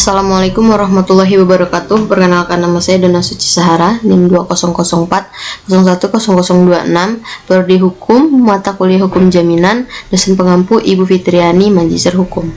Assalamualaikum warahmatullahi wabarakatuh. Perkenalkan, nama saya Dona Suci Sahara, NIM 2004 010026, Prodi Hukum, mata kuliah Hukum Jaminan, dosen pengampu Ibu Fitriani, Magister Hukum.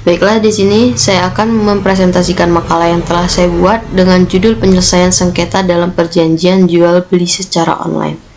Baiklah, di sini saya akan mempresentasikan makalah yang telah saya buat dengan judul penyelesaian sengketa dalam perjanjian jual beli secara online.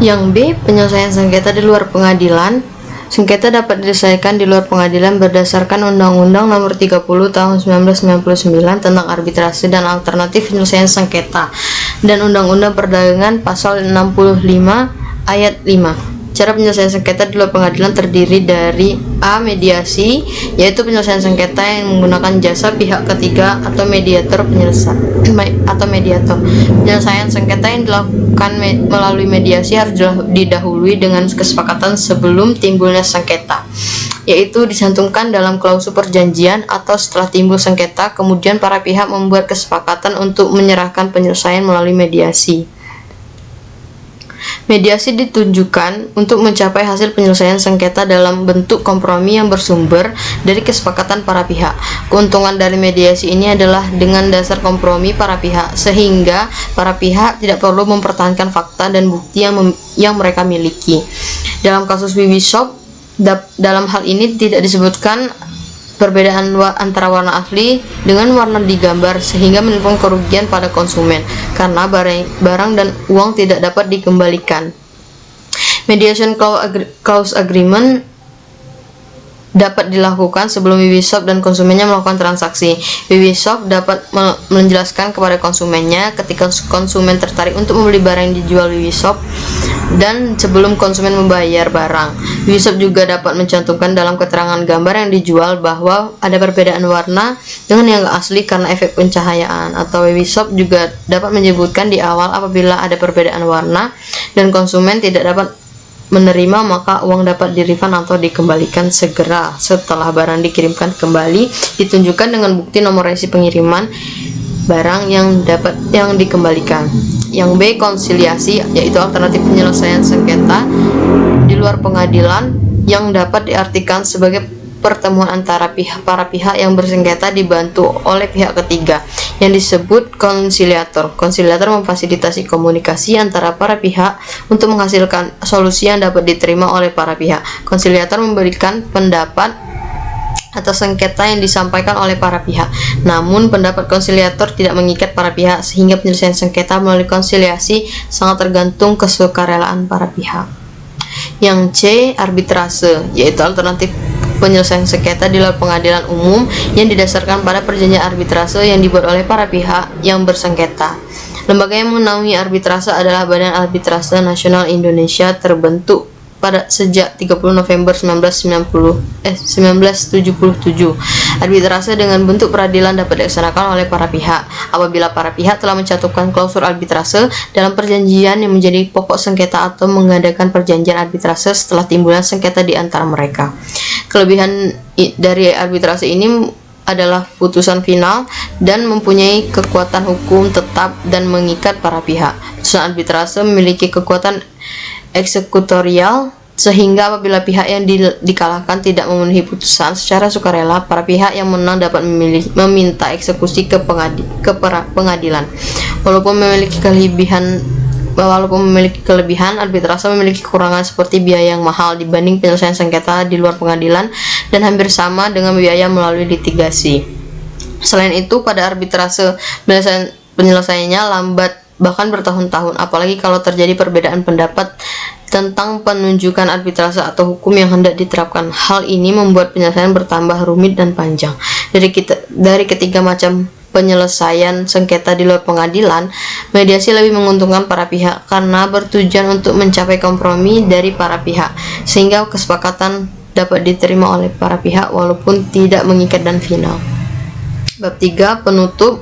Yang B, penyelesaian sengketa di luar pengadilan. Sengketa dapat diselesaikan di luar pengadilan berdasarkan Undang-Undang Nomor 30 Tahun 1999 tentang Arbitrase dan Alternatif Penyelesaian Sengketa dan Undang-Undang Perdagangan Pasal 65 Ayat 5. Cara penyelesaian sengketa di luar pengadilan terdiri dari A. Mediasi, yaitu penyelesaian sengketa yang menggunakan jasa pihak ketiga atau mediator Penyelesaian sengketa yang dilakukan melalui mediasi harus didahului dengan kesepakatan sebelum timbulnya sengketa, yaitu dicantumkan dalam klausul perjanjian, atau setelah timbul sengketa, kemudian para pihak membuat kesepakatan untuk menyerahkan penyelesaian melalui mediasi. Mediasi ditunjukkan untuk mencapai hasil penyelesaian sengketa dalam bentuk kompromi yang bersumber dari kesepakatan para pihak. Keuntungan dari mediasi ini adalah dengan dasar kompromi para pihak, sehingga para pihak tidak perlu mempertahankan fakta dan bukti yang mereka miliki. Dalam kasus BB Shop, dalam hal ini tidak disebutkan perbedaan antara warna asli dengan warna digambar, sehingga menimbulkan kerugian pada konsumen karena barang dan uang tidak dapat dikembalikan. Mediation clause agreement dapat dilakukan sebelum BB Shop dan konsumennya melakukan transaksi. BB Shop dapat menjelaskan kepada konsumennya ketika konsumen tertarik untuk membeli barang yang dijual BB Shop dan sebelum konsumen membayar barang. BB Shop juga dapat mencantumkan dalam keterangan gambar yang dijual bahwa ada perbedaan warna dengan yang asli karena efek pencahayaan, atau BB Shop juga dapat menyebutkan di awal apabila ada perbedaan warna dan konsumen tidak dapat menerima, maka uang dapat di-refund atau dikembalikan segera setelah barang dikirimkan kembali, ditunjukkan dengan bukti nomor resi pengiriman barang yang dikembalikan. Yang B, konsiliasi, yaitu alternatif penyelesaian sengketa di luar pengadilan yang dapat diartikan sebagai pertemuan antara para pihak yang bersengketa dibantu oleh pihak ketiga yang disebut konsiliator. Konsiliator memfasilitasi komunikasi antara para pihak untuk menghasilkan solusi yang dapat diterima oleh para pihak. Konsiliator memberikan pendapat atas sengketa yang disampaikan oleh para pihak. Namun pendapat konsiliator tidak mengikat para pihak, sehingga penyelesaian sengketa melalui konsiliasi sangat tergantung kesukarelaan para pihak. Yang C, arbitrase, yaitu alternatif penyelesaian sengketa di luar pengadilan umum yang didasarkan pada perjanjian arbitrase yang dibuat oleh para pihak yang bersengketa. Lembaga yang menaungi arbitrase adalah Badan Arbitrase Nasional Indonesia, terbentuk sejak 30 November 1977. Arbitrase dengan bentuk peradilan dapat dilaksanakan oleh para pihak apabila para pihak telah mencantumkan klausul arbitrase dalam perjanjian yang menjadi pokok sengketa atau mengadakan perjanjian arbitrase setelah timbulnya sengketa di antara mereka. Kelebihan dari arbitrase ini adalah putusan final dan mempunyai kekuatan hukum tetap dan mengikat para pihak. Putusan arbitrase memiliki kekuatan eksekutorial, sehingga apabila pihak yang dikalahkan tidak memenuhi putusan secara sukarela, para pihak yang menang dapat meminta eksekusi ke pengadilan. Walaupun memiliki kelebihan, arbitrase memiliki kekurangan seperti biaya yang mahal dibanding penyelesaian sengketa di luar pengadilan dan hampir sama dengan biaya melalui litigasi. Selain itu, pada arbitrase penyelesaiannya lambat, bahkan bertahun-tahun, apalagi kalau terjadi perbedaan pendapat tentang penunjukan arbitrase atau hukum yang hendak diterapkan. Hal ini membuat penyelesaian bertambah rumit dan panjang. Dari ketiga macam penyelesaian sengketa di luar pengadilan, mediasi lebih menguntungkan para pihak karena bertujuan untuk mencapai kompromi dari para pihak, sehingga kesepakatan dapat diterima oleh para pihak walaupun tidak mengikat dan final. Bab 3, penutup.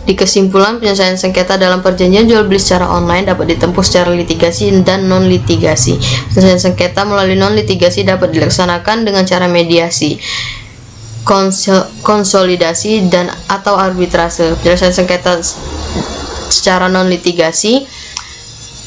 Di kesimpulan, penyelesaian sengketa dalam perjanjian jual beli secara online dapat ditempuh secara litigasi dan non-litigasi. Penyelesaian sengketa melalui non-litigasi dapat dilaksanakan dengan cara mediasi, konsolidasi, dan atau arbitrase. Penyelesaian sengketa secara non-litigasi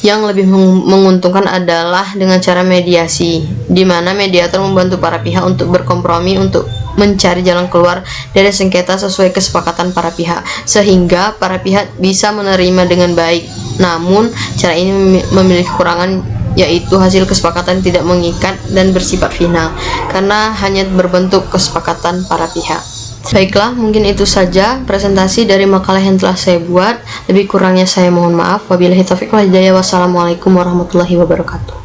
yang lebih menguntungkan adalah dengan cara mediasi, di mana mediator membantu para pihak untuk berkompromi untuk mencari jalan keluar dari sengketa sesuai kesepakatan para pihak, sehingga para pihak bisa menerima dengan baik. Namun, cara ini memiliki kekurangan, yaitu hasil kesepakatan tidak mengikat dan bersifat final, karena hanya berbentuk kesepakatan para pihak. Baiklah, mungkin itu saja presentasi dari makalah yang telah saya buat. Lebih kurangnya saya mohon maaf. Wabillahi taufiq wal hidayah. Wassalamualaikum warahmatullahi wabarakatuh.